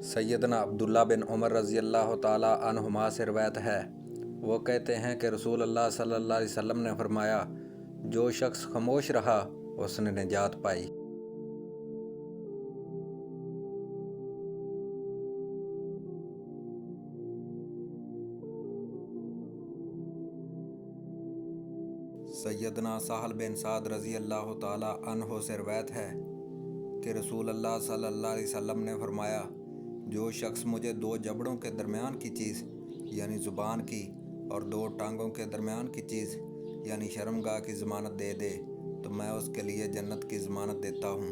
सैयदना अब्दुल्ला बिन उमर रज़ी अल्लाह ताला अन्हुमा से रवायत है। वो कहते हैं कि रसूल अल्लाह सल्लल्लाहु अलैहि वसल्लम ने फरमाया, जो शख्स खामोश रहा उसने निजात पाई। सैयदना साहल बिन साद रज़ी अल्लाह ताला अन्हो से रवायत है कि रसूल अल्लाह सल्लल्लाहु अलैहि वसल्लम ने फरमाया, जो शख्स मुझे दो जबड़ों के दरमियान की चीज़ यानी ज़ुबान की और दो टांगों के दरमियान की चीज़ यानी शर्मगाह की ज़मानत दे दे तो मैं उसके लिए जन्नत की ज़मानत देता हूँ।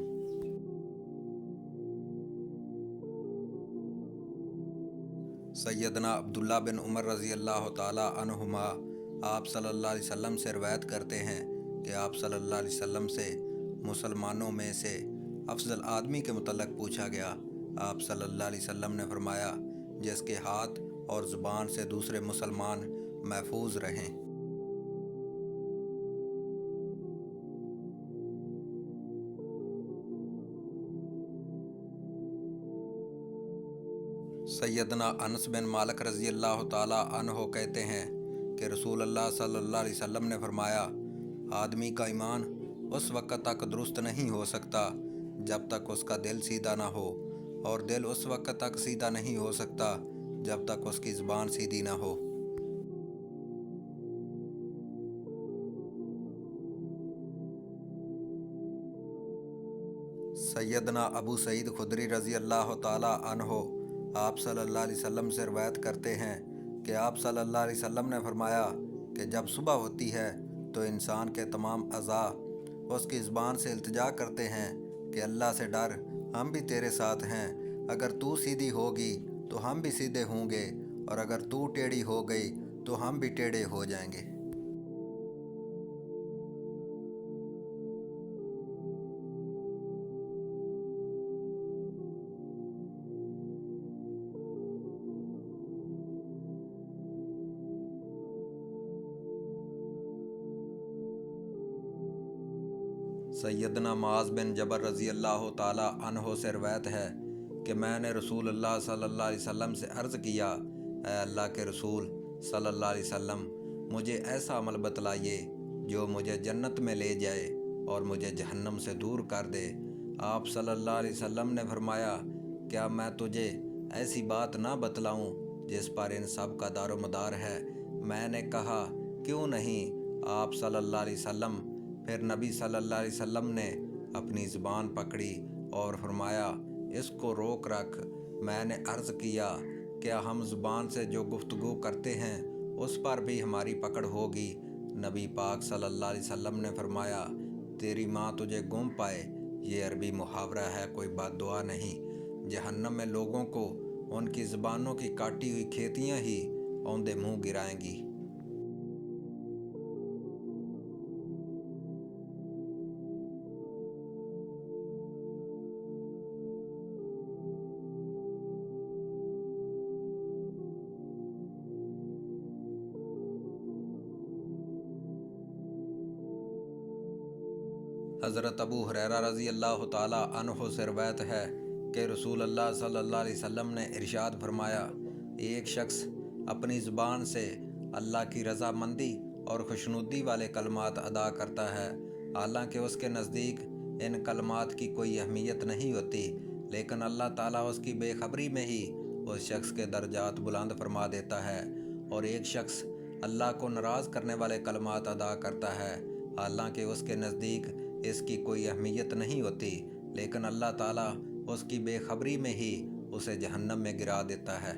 सैयदना अब्दुल्ला बिन उमर रज़ी अल्लाह ताला अन्हुमा आप सल्लल्लाहु अलैहि वसल्लम से रवायत करते हैं कि आप सल्लल्लाहु अलैहि वसल्लम से मुसलमानों में से अफजल आदमी के मुतल्लक़ पूछा गया। आप सल्लल्लाहु अलैहि वसल्लम ने फरमाया, जिसके हाथ और ज़ुबान से दूसरे मुसलमान महफूज रहें। सैयदना अनस बिन मालिक रज़ी अल्लाह ताला अन्हो कहते हैं कि रसूल अल्लाह सल्लल्लाहु अलैहि वसल्लम ने फरमाया, आदमी का ईमान उस वक़्त तक दुरुस्त नहीं हो सकता जब तक उसका दिल सीधा ना हो, और दिल उस वक़्त तक सीधा नहीं हो सकता जब तक उसकी ज़ुबान सीधी ना हो। सैयदना अबू सईद खुदरी रज़ी अल्लाह ताला अन्हो आप सल्लल्लाहु अलैहि वसल्लम से रवायत करते हैं कि आप सल्लल्लाहु अलैहि वसल्लम ने फरमाया कि जब सुबह होती है तो इंसान के तमाम अज़ा उसकी ज़ुबान से इल्तिजा करते हैं कि अल्लाह से डर, हम भी तेरे साथ हैं। अगर तू सीधी होगी तो हम भी सीधे होंगे, और अगर तू टेढ़ी हो गई तो हम भी टेढ़े हो जाएंगे। सैयदना माज़ बिन जबर रज़ी अल्लाह ताला अन्हो से रवायत है कि मैंने रसूल अल्लाह सल्लल्लाहु अलैहि वसल्लम से अर्ज़ किया, ऐ अल्लाह के रसूल सल्लल्लाहु अलैहि वसल्लम, मुझे ऐसा अमल बतलाइए जो मुझे जन्नत में ले जाए और मुझे जहन्नम से दूर कर दे। आप सल्लल्लाहु अलैहि वसल्लम ने फरमाया, क्या मैं तुझे ऐसी बात ना बतलाऊं जिस पर इन सब का दारोमदार है? मैंने कहा, क्यों नहीं। आप सल्लल्लाहु अलैहि वसल्लम फिर नबी सल्लल्लाहु अलैहि वसल्लम ने अपनी ज़ुबान पकड़ी और फरमाया, इसको रोक रख। मैंने अर्ज़ किया, क्या हम ज़ुबान से जो गुफ्तगू करते हैं उस पर भी हमारी पकड़ होगी? नबी पाक सल्लल्लाहु अलैहि वसल्लम ने फरमाया, तेरी माँ तुझे गुम पाए। ये अरबी मुहावरा है, कोई बद्दुआ नहीं। जहन्नम में लोगों को उनकी ज़ुबानों की काटी हुई खेतियाँ ही औंधे मुँह गिराएंगी। हज़रत अबू हुरैरा रज़ी अल्लाह ताला अन्हो से रवायत है कि रसूल अल्लाह सल्लल्लाहु अलैहि वसल्लम ने इरशाद फरमाया, एक शख्स अपनी ज़ुबान से अल्लाह की रज़ामंदी और खुशनुदी वाले कलमात अदा करता है, हालांकि उसके नज़दीक इन कलमात की कोई अहमियत नहीं होती, लेकिन अल्लाह ताला उसकी बेखबरी में ही उस शख्स के दर्जात बुलंद फरमा देता है। और एक शख्स अल्लाह को नाराज़ करने वाले कलमात अदा करता है, हालांकि उसके नज़दीक इसकी कोई अहमियत नहीं होती, लेकिन अल्लाह ताला उसकी बेखबरी में ही उसे जहन्नम में गिरा देता है।